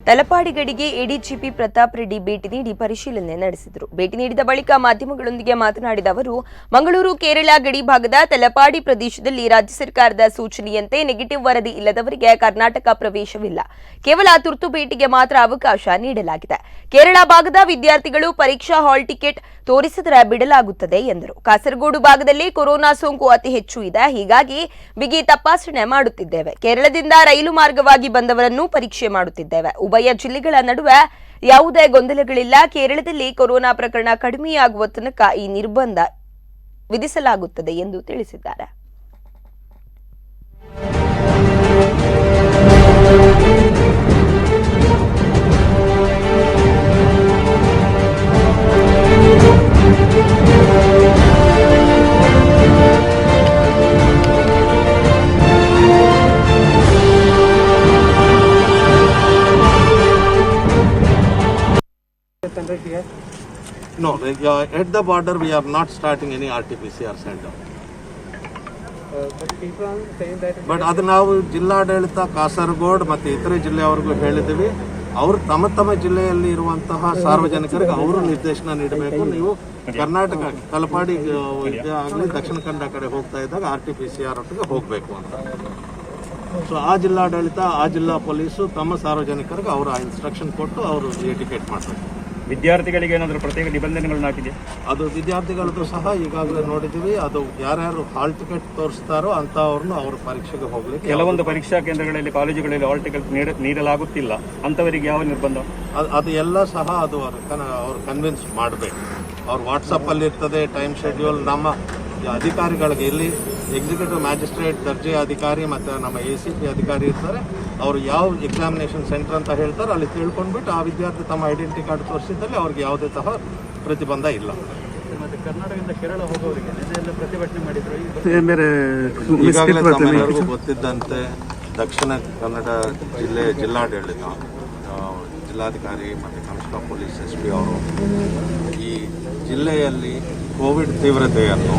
ತಲಪಾಡಿ ಗಡಿಗೆ ಎಡಿಜಿಪಿ ಪ್ರತಾಪ್ ರೆಡ್ಡಿ ಭೇಟಿ ನೀಡಿ ಪರಿಶೀಲನೆ ನಡೆಸಿದರು. ಭೇಟಿ ನೀಡಿದ ಬಳಿಕ ಮಾಧ್ಯಮಗಳೊಂದಿಗೆ ಮಾತನಾಡಿದ ಅವರು, ಮಂಗಳೂರು ಕೇರಳ ಗಡಿ ಭಾಗದ ತಲಪಾಡಿ ಪ್ರದೇಶದಲ್ಲಿ ರಾಜ್ಯ ಸರ್ಕಾರದ ಸೂಚನೆಯಂತೆ ನೆಗೆಟಿವ್ ವರದಿ ಇಲ್ಲದವರಿಗೆ ಕರ್ನಾಟಕ ಪ್ರವೇಶವಿಲ್ಲ. ಕೇವಲ ತುರ್ತು ಭೇಟಿಗೆ ಮಾತ್ರ ಅವಕಾಶ ನೀಡಲಾಗಿದೆ. ಕೇರಳ ಭಾಗದ ವಿದ್ಯಾರ್ಥಿಗಳು ಪರೀಕ್ಷಾ ಹಾಲ್ ಟಿಕೆಟ್ ತೋರಿಸಿದರೆ ಬಿಡಲಾಗುತ್ತದೆ ಎಂದರು. ಕಾಸರಗೋಡು ಭಾಗದಲ್ಲಿ ಕೊರೋನಾ ಸೋಂಕು ಅತಿ ಹೆಚ್ಚು ಇದೆ, ಹೀಗಾಗಿ ಬಿಗಿ ತಪಾಸಣೆ ಮಾಡುತ್ತಿದ್ದೇವೆ. ಕೇರಳದಿಂದ ರೈಲು ಮಾರ್ಗವಾಗಿ ಬಂದವರನ್ನು ಪರೀಕ್ಷೆ ಮಾಡುತ್ತಿದ್ದೇವೆ. ಉಭಯ ಜಿಲ್ಲೆಗಳ ನಡುವೆ ಯಾವುದೇ ಗೊಂದಲಗಳಿಲ್ಲ. ಕೇರಳದಲ್ಲಿ ಕೊರೋನಾ ಪ್ರಕರಣ ಕಡಿಮೆಯಾಗುವ ತನಕ ಈ ನಿರ್ಬಂಧ ವಿಧಿಸಲಾಗುತ್ತದೆ ಎಂದು ತಿಳಿಸಿದ್ದಾರೆ. No, at the border we are not starting any RT-PCR center. But people are saying that. But ಅದು ನಾವು ಜಿಲ್ಲಾಡಳಿತ ಕಾಸರಗೋಡು ಮತ್ತು ಇತರೆ ಜಿಲ್ಲೆಯವರೆಗೂ ಹೇಳಿದ್ದೀವಿ. ಅವರು ತಮ್ಮ ಜಿಲ್ಲೆಯಲ್ಲಿ ಇರುವಂತಹ ಸಾರ್ವಜನಿಕರಿಗೆ ಅವರು ನಿರ್ದೇಶನ ನೀಡಬೇಕು. ನೀವು ಕರ್ನಾಟಕ ತಲಪಾಡಿ ಆಗಲಿ ದಕ್ಷಿಣ ಕನ್ನಡ ಕಡೆ ಹೋಗ್ತಾ ಇದ್ದಾಗ RT-PCR ಒಟ್ಟಿಗೆ ಹೋಗಬೇಕು ಅಂತ. ಸೊ ಆ ಜಿಲ್ಲಾಡಳಿತ ಆ ಜಿಲ್ಲಾ ಪೊಲೀಸು ತಮ್ಮ ಸಾರ್ವಜನಿಕರಿಗೆ ಅವರ ಇನ್ಸ್ಟ್ರಕ್ಷನ್ ಕೊಟ್ಟು ಅವರು ಟಿಕೆಟ್ ಮಾಡಬೇಕು. ವಿದ್ಯಾರ್ಥಿಗಳಿಗೆ ಏನಾದರೂ ಪ್ರತ್ಯೇಕ ನಿಬಂಧನೆಗಳನ್ನು ಹಾಕಿದೆ? ಅದು ವಿದ್ಯಾರ್ಥಿಗಳದ್ದು ಸಹ ಈಗಾಗಲೇ ನೋಡಿದ್ದೀವಿ. ಅದು ಯಾರ್ಯಾರು ಹಾಲ್ ಟಿಕೆಟ್ ತೋರಿಸ್ತಾರೋ ಅಂತವ್ರನ್ನು ಅವ್ರ ಪರೀಕ್ಷೆಗೆ ಹೋಗ್ಲಿಕ್ಕೆ. ಕೆಲವೊಂದು ಪರೀಕ್ಷಾ ಕೇಂದ್ರಗಳಲ್ಲಿ ಕಾಲೇಜುಗಳಲ್ಲಿ ಹಾಲ್ ಟಿಕೆಟ್ ನೀಡಲಾಗುತ್ತಿಲ್ಲ, ಅಂತವರಿಗೆ ಯಾವ ನಿರ್ಬಂಧ? ಅದು ಎಲ್ಲ ಸಹ ಅದು ಅವ್ರು ಕನ್ವಿನ್ಸ್ ಮಾಡಬೇಕು. ಅವ್ರ ವಾಟ್ಸಪ್ಪಲ್ಲಿ ಇರ್ತದೆ ಟೈಮ್ ಶೆಡ್ಯೂಲ್. ನಮ್ಮ ಅಧಿಕಾರಿಗಳಿಗೆ ಇಲ್ಲಿ ಎಕ್ಸಿಕ್ಯೂಟಿವ್ ಮ್ಯಾಜಿಸ್ಟ್ರೇಟ್ ದರ್ಜೆಯ ಅಧಿಕಾರಿ ಮತ್ತು ನಮ್ಮ ACP ಅಧಿಕಾರಿ ಇರ್ತಾರೆ. ಅವರು ಯಾವ ಎಕ್ಸಾಮಿನೇಷನ್ ಸೆಂಟರ್ ಅಂತ ಹೇಳ್ತಾರೆ ಅಲ್ಲಿ ತಿಳ್ಕೊಂಡ್ಬಿಟ್ಟು ಆ ವಿದ್ಯಾರ್ಥಿ ತಮ್ಮ ಐಡೆಂಟಿಟಿ ಕಾರ್ಡ್ ತೋರಿಸಿದಲ್ಲಿ ಅವ್ರಿಗೆ ಯಾವುದೇ ಸಹ ಪ್ರತಿಬಂಧ ಇಲ್ಲ. ಮತ್ತು ಕರ್ನಾಟಕದಿಂದ ಕೇರಳ ಹೋಗೋರಿಗೆ ಎಲ್ಲ ಪ್ರತಿಭಟನೆ ಮಾಡಿದ್ರು. ಈಗಾಗಲೇ ತಮ್ಮೆಲ್ಲರಿಗೂ ಗೊತ್ತಿದ್ದಂತೆ ದಕ್ಷಿಣ ಕನ್ನಡ ಜಿಲ್ಲಾಡಳಿತ ಜಿಲ್ಲಾಧಿಕಾರಿ ಮತ್ತು ಕಮಿಷನರ್ ಪೊಲೀಸ್ SP ಅವರು ಈ ಜಿಲ್ಲೆಯಲ್ಲಿ ಕೋವಿಡ್ ತೀವ್ರತೆಯನ್ನು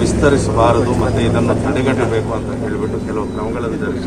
ವಿಸ್ತರಿಸಬಾರದು ಮತ್ತು ಇದನ್ನು ತಡೆಗಟ್ಟಬೇಕು ಅಂತ ಹೇಳಿಬಿಟ್ಟು ಕೆಲವು ಕ್ರಮಗಳನ್ನು ಜರುಗಿಸಿ